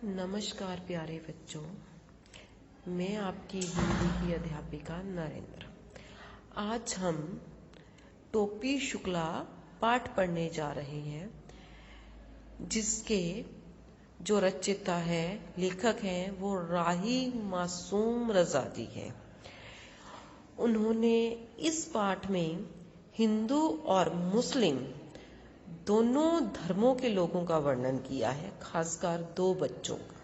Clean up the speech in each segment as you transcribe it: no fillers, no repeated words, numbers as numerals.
नमस्कार प्यारे बच्चों, मैं आपकी हिंदी की अध्यापिका नरेंद्र। आज हम टोपी शुक्ला पाठ पढ़ने जा रहे हैं, जिसके जो रचयिता है, लेखक हैं, वो राही मासूम रजा जी हैं। उन्होंने इस पाठ में हिंदू और मुस्लिम दोनों धर्मों के लोगों का वर्णन किया है, खासकर दो बच्चों का,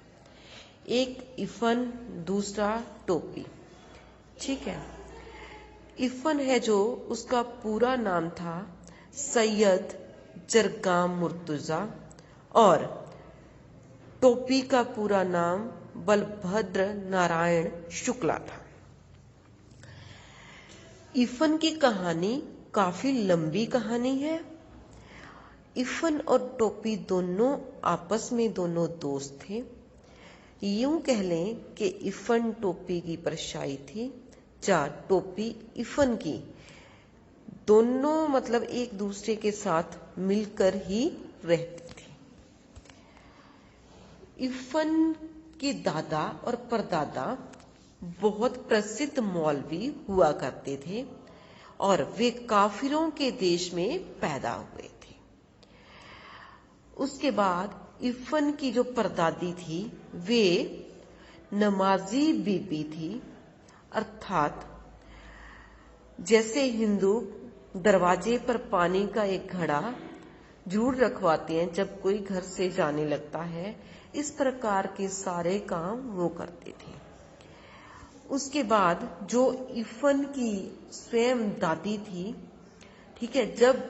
एक इफ़न, दूसरा टोपी। ठीक है। इफ़न है जो उसका पूरा नाम था सैयद जरगाम मुर्तुजा, और टोपी का पूरा नाम बलभद्र नारायण शुक्ला था। इफ़न की कहानी काफी लंबी कहानी है। इफ़न और टोपी दोनों आपस में दोनों दोस्त थे। यूं कह लें कि इफ़न टोपी की परछाई थी, या टोपी इफ़न की। दोनों मतलब एक दूसरे के साथ मिलकर ही रहती थी। इफ़न के दादा और परदादा बहुत प्रसिद्ध मौलवी हुआ करते थे, और वे काफिरों के देश में पैदा हुए थे। उसके बाद इफ़न की जो परदादी थी, वे नमाजी बीबी थी, अर्थात जैसे हिंदू दरवाजे पर पानी का एक घड़ा जरूर रखवाते हैं जब कोई घर से जाने लगता है, इस प्रकार के सारे काम वो करते थे। उसके बाद जो इफ़न की स्वयं दादी थी, ठीक है, जब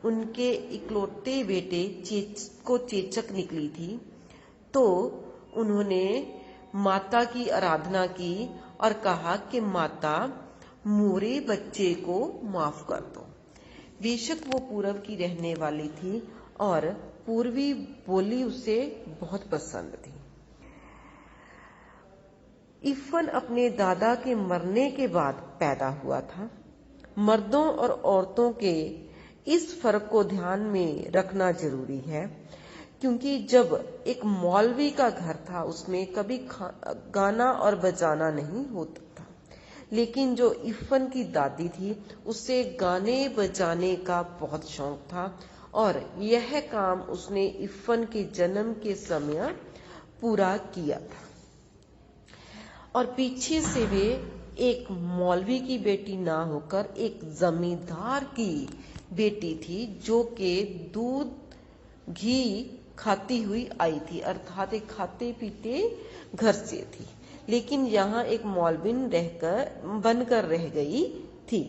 उनके इकलौते बेटे को चेचक निकली थी, तो उन्होंने माता की आराधना की और कहा कि माता, मोरे बच्चे को माफ कर दो। बेशक वो पूरब की रहने वाली थी और पूर्वी बोली उसे बहुत पसंद थी। इफ़न अपने दादा के मरने के बाद पैदा हुआ था। मर्दों और औरतों के इस फर्क को ध्यान में रखना जरूरी है, क्योंकि जब एक मौलवी का घर था, उसमें कभी गाना और बजाना नहीं होता था। लेकिन जो इफ़न की दादी थी, उसे गाने बजाने का बहुत शौक था, और यह काम उसने इफ़न के जन्म के समय पूरा किया था। और पीछे से वे एक मौलवी की बेटी ना होकर एक जमींदार की बेटी थी, जो कि दूध घी खाती हुई आई थी, अर्थात एक खाते पीते घर से थी, लेकिन यहाँ एक मौलविन बनकर रह गई थी।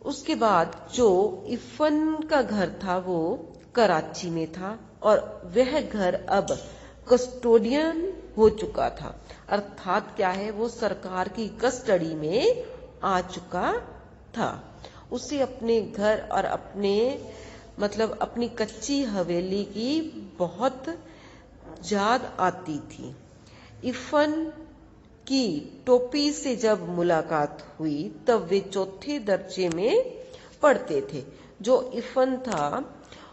उसके बाद जो इफ़न का घर था वो कराची में था, और वह घर अब कस्टोडियन हो चुका था, अर्थात क्या है, वो सरकार की कस्टडी में आ चुका था। उसे अपने घर और अपनी कच्ची हवेली की बहुत याद आती थी। इफ़न की टोपी से जब मुलाकात हुई, तब वे चौथे दर्जे में पढ़ते थे। जो इफ़न था,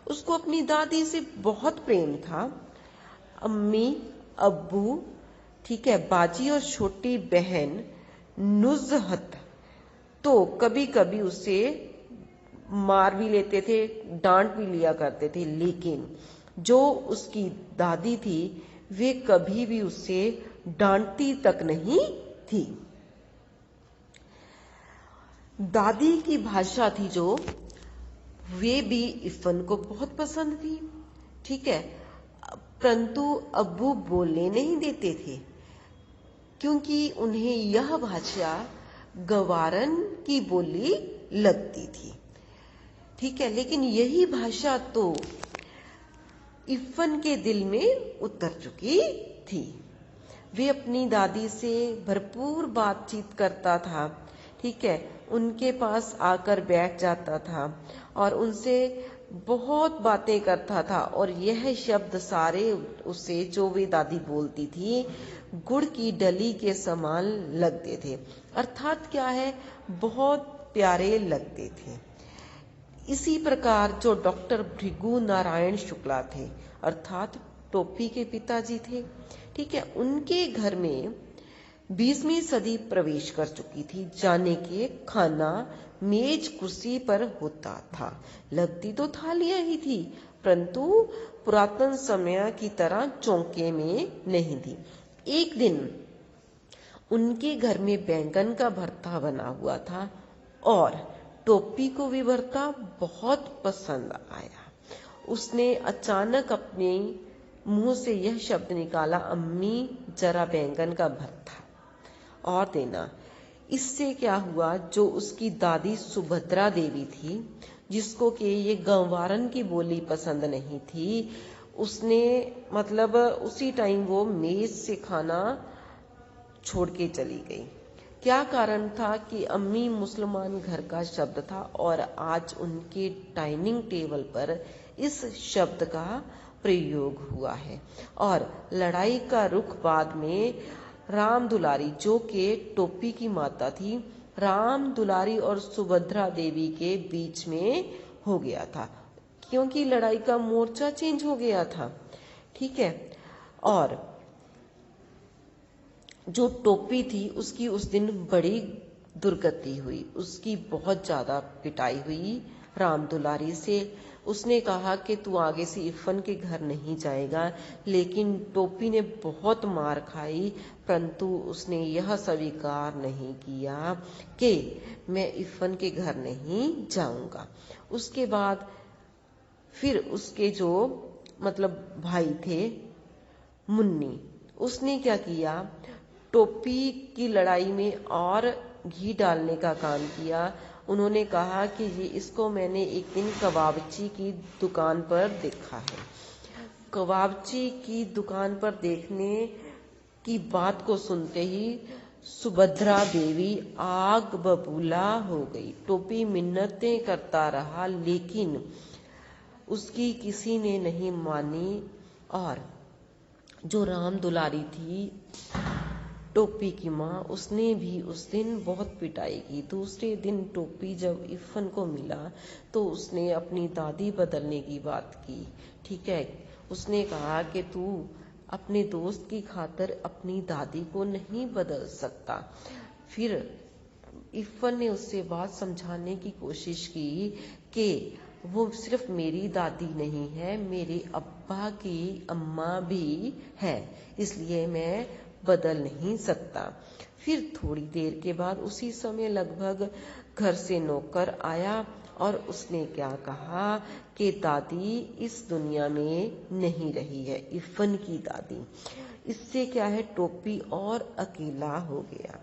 उसको अपनी दादी से बहुत प्रेम था। अम्मी, अब्बू, ठीक है, बाजी और छोटी बहन नुज़हत तो कभी कभी उसे मार भी लेते थे, डांट भी लिया करते थे, लेकिन जो उसकी दादी थी, वे कभी भी उसे डांटती तक नहीं थी। दादी की भाषा थी जो, वे भी इफ़न को बहुत पसंद थी, ठीक है, परंतु अब्बू बोलने नहीं देते थे, क्योंकि उन्हें यह भाषा गवारन की बोली लगती थी, ठीक है। लेकिन यही भाषा तो इफ़न के दिल में उतर चुकी थी। वे अपनी दादी से भरपूर बातचीत करता था, ठीक है, उनके पास आकर बैठ जाता था और उनसे बहुत बातें करता था, और यह शब्द सारे उसे, जो वे दादी बोलती थी, गुड़ की डली के समान लगते थे, अर्थात क्या है, बहुत प्यारे लगते थे। इसी प्रकार जो डॉक्टर भृगु नारायण शुक्ला थे, अर्थात टोपी के पिताजी थे। ठीक है, उनके घर में 20वीं सदी प्रवेश कर चुकी थी। जाने के खाना मेज कुर्सी पर होता था, लगती तो थालियां ही थी, परंतु पुरातन समय की तरह चौके में नहीं थी। एक दिन उनके घर में बैंगन का भरता बना हुआ था और टोपी को भी भरता बहुत पसंद आया। उसने अचानक अपने मुंह से यह शब्द निकाला, अम्मी जरा बैंगन का भरता और देना। इससे क्या हुआ, जो उसकी दादी सुभद्रा देवी थी, जिसको कि ये गंवारन की बोली पसंद नहीं थी, उसने मतलब उसी टाइम वो मेज से खाना छोड़ के चली गई। क्या कारण था कि अम्मी मुसलमान घर का शब्द था और आज उनके डाइनिंग टेबल पर इस शब्द का प्रयोग हुआ है। और लड़ाई का रुख बाद में राम दुलारी, जो कि टोपी की माता थी, राम दुलारी और सुभद्रा देवी के बीच में हो गया था, क्योंकि लड़ाई का मोर्चा चेंज हो गया था। ठीक है, और जो टोपी थी उसकी उस दिन बड़ी दुर्गति हुई, उसकी बहुत ज्यादा पिटाई हुई राम दुलारी से। उसने कहा कि तू आगे से इफ़न के घर नहीं जाएगा, लेकिन टोपी ने बहुत मार खाई, परंतु उसने यह स्वीकार नहीं किया कि मैं इफ़न के घर नहीं जाऊंगा। उसके बाद फिर उसके जो मतलब भाई थे मुन्नी, उसने क्या किया, टोपी की लड़ाई में और घी डालने का काम किया। उन्होंने कहा कि ये इसको मैंने एक दिन कबाबची की दुकान पर देखा है। कबाबची की दुकान पर देखने की बात को सुनते ही सुभद्रा देवी आग बबूला हो गई। टोपी मिन्नतें करता रहा, लेकिन उसकी किसी ने नहीं मानी और जो राम दुलारी थी टोपी की माँ, उसने भी उस दिन बहुत पिटाई की। दूसरे दिन टोपी जब इफ़न को मिला तो उसने अपनी दादी बदलने की बात की। ठीक है, उसने कहा कि तू अपने दोस्त की खातिर अपनी दादी को नहीं बदल सकता। फिर इफ़न ने उससे बात समझाने की कोशिश की कि वो सिर्फ मेरी दादी नहीं है, मेरे अब्बा की अम्मा भी है, इसलिए मैं बदल नहीं सकता। फिर थोड़ी देर के बाद उसी समय लगभग घर से नौकर आया और उसने क्या कहा कि दादी इस दुनिया में नहीं रही है, इफ़न की दादी। इससे क्या है, टोपी और अकेला हो गया।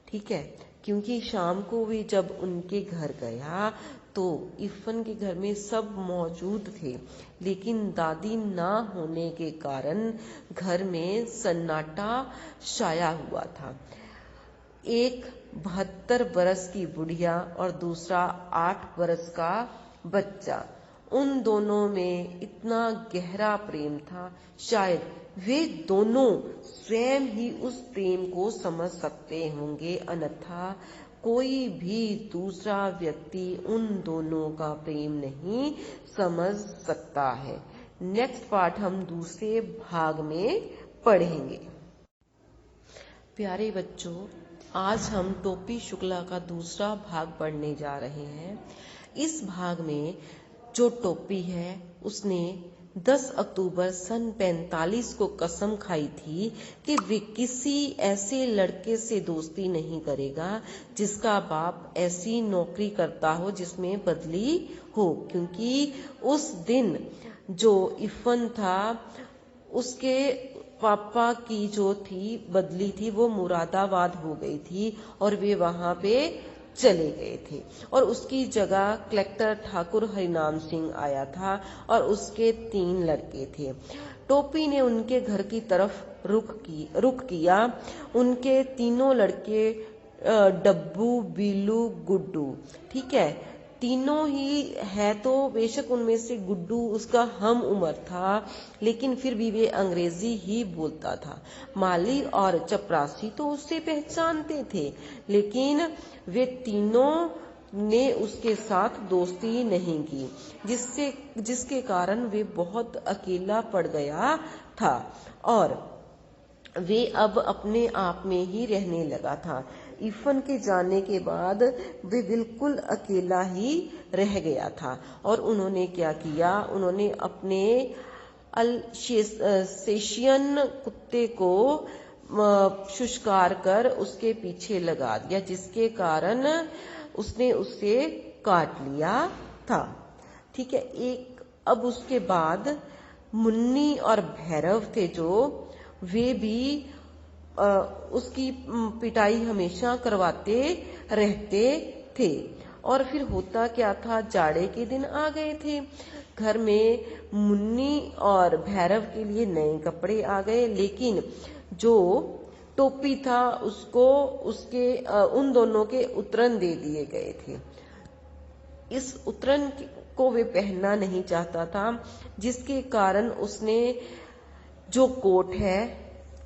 ठीक है, क्योंकि शाम को भी जब उनके घर गया तो इफ़न के घर में सब मौजूद थे, लेकिन दादी ना होने के कारण घर में सन्नाटा छाया हुआ था। एक 72 बरस की बुढ़िया और दूसरा 8 बरस का बच्चा, उन दोनों में इतना गहरा प्रेम था, शायद वे दोनों स्वयं ही उस प्रेम को समझ सकते होंगे, अन्यथा कोई भी दूसरा व्यक्ति उन दोनों का प्रेम नहीं समझ सकता है। नेक्स्ट पार्ट हम दूसरे भाग में पढ़ेंगे। प्यारे बच्चों, आज हम टोपी शुक्ला का दूसरा भाग पढ़ने जा रहे हैं। इस भाग में जो टोपी है उसने 10 अक्टूबर सन 45 को कसम खाई थी कि वे किसी ऐसे लड़के से दोस्ती नहीं करेगा जिसका बाप ऐसी नौकरी करता हो जिसमें बदली हो, क्योंकि उस दिन जो इफ़न था उसके पापा की जो थी बदली थी वो मुरादाबाद हो गई थी और वे वहां पे चले गए थे और उसकी जगह कलेक्टर ठाकुर हरिनाम सिंह आया था और उसके 3 लड़के थे। टोपी ने उनके घर की तरफ रुख किया। उनके तीनों लड़के डब्बू, बीलू, गुड्डू, ठीक है, तीनों ही है, तो बेशक उनमें से गुड्डू उसका हम उम्र था, लेकिन फिर भी वे अंग्रेजी ही बोलता था। माली और चपरासी तो उससे पहचानते थे, लेकिन वे तीनों ने उसके साथ दोस्ती नहीं की, जिसके कारण वे बहुत अकेला पड़ गया था और वे अब अपने आप में ही रहने लगा था। इफ़न के जाने के बाद वे बिल्कुल अकेला ही रह गया था और उन्होंने क्या किया, उन्होंने अपने अल्सेशियन कुत्ते को शुष्कार कर उसके पीछे लगा दिया, जिसके कारण उसने उसे काट लिया था। ठीक है। अब उसके बाद मुन्नी और भैरव थे जो वे भी उसकी पिटाई हमेशा करवाते रहते थे। और फिर होता क्या था, जाड़े के दिन आ गए थे, घर में मुन्नी और भैरव के लिए नए कपड़े आ गए, लेकिन जो टोपी था उसको उसके उन दोनों के उतरन दे दिए गए थे। इस उतरन को वे पहनना नहीं चाहता था, जिसके कारण उसने जो कोट है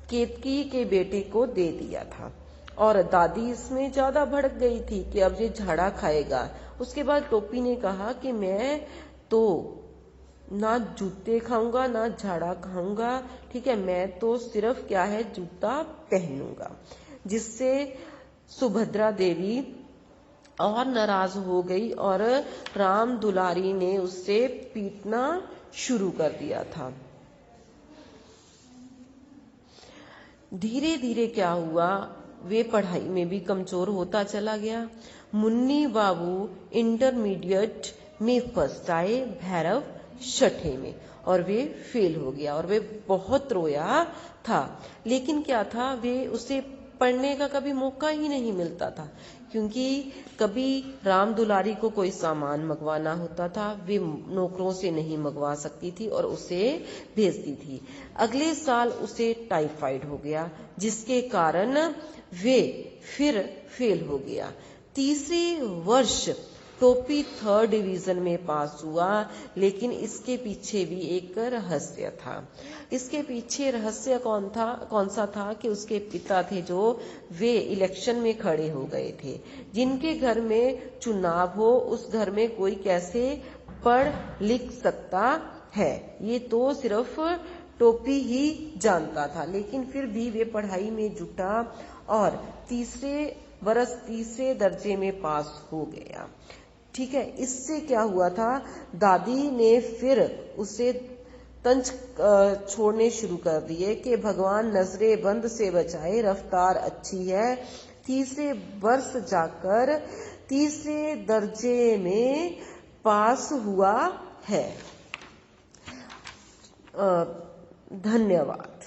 केतकी के बेटे को दे दिया था। और दादी इसमें ज्यादा भड़क गई थी कि अब ये झाड़ा खाएगा। उसके बाद टोपी ने कहा कि मैं तो ना जूते खाऊंगा ना झाड़ा खाऊंगा, ठीक है, मैं तो सिर्फ क्या है जूता पहनूंगा। जिससे सुभद्रा देवी और नाराज हो गई और राम दुलारी ने उससे पीटना शुरू कर दिया था। धीरे धीरे क्या हुआ, वे पढ़ाई में भी कमजोर होता चला गया। मुन्नी बाबू इंटरमीडिएट में फर्स्ट आए, भैरव छठे में, और वे फेल हो गया और वे बहुत रोया था। लेकिन क्या था, वे उसे पढ़ने का कभी मौका ही नहीं मिलता था, क्योंकि कभी राम दुलारी को कोई सामान मंगवाना होता था, वे नौकरों से नहीं मंगवा सकती थी और उसे भेजती थी। अगले साल उसे टाइफाइड हो गया, जिसके कारण वे फिर फेल हो गया। तीसरे वर्ष टोपी 3rd डिवीजन में पास हुआ, लेकिन इसके पीछे भी एक रहस्य था। इसके पीछे रहस्य कौन सा था कि उसके पिता थे जो वे इलेक्शन में खड़े हो गए थे। जिनके घर में चुनाव हो उस घर में कोई कैसे पढ़ लिख सकता है, ये तो सिर्फ टोपी ही जानता था। लेकिन फिर भी वे पढ़ाई में जुटा और तीसरे दर्जे में पास हो गया। ठीक है। इससे क्या हुआ था, दादी ने फिर उसे तंज छोड़ने शुरू कर दिए कि भगवान नजरे बंद से बचाए, रफ्तार अच्छी है। तीसरे वर्ष जाकर तीसरे दर्जे में पास हुआ है। धन्यवाद।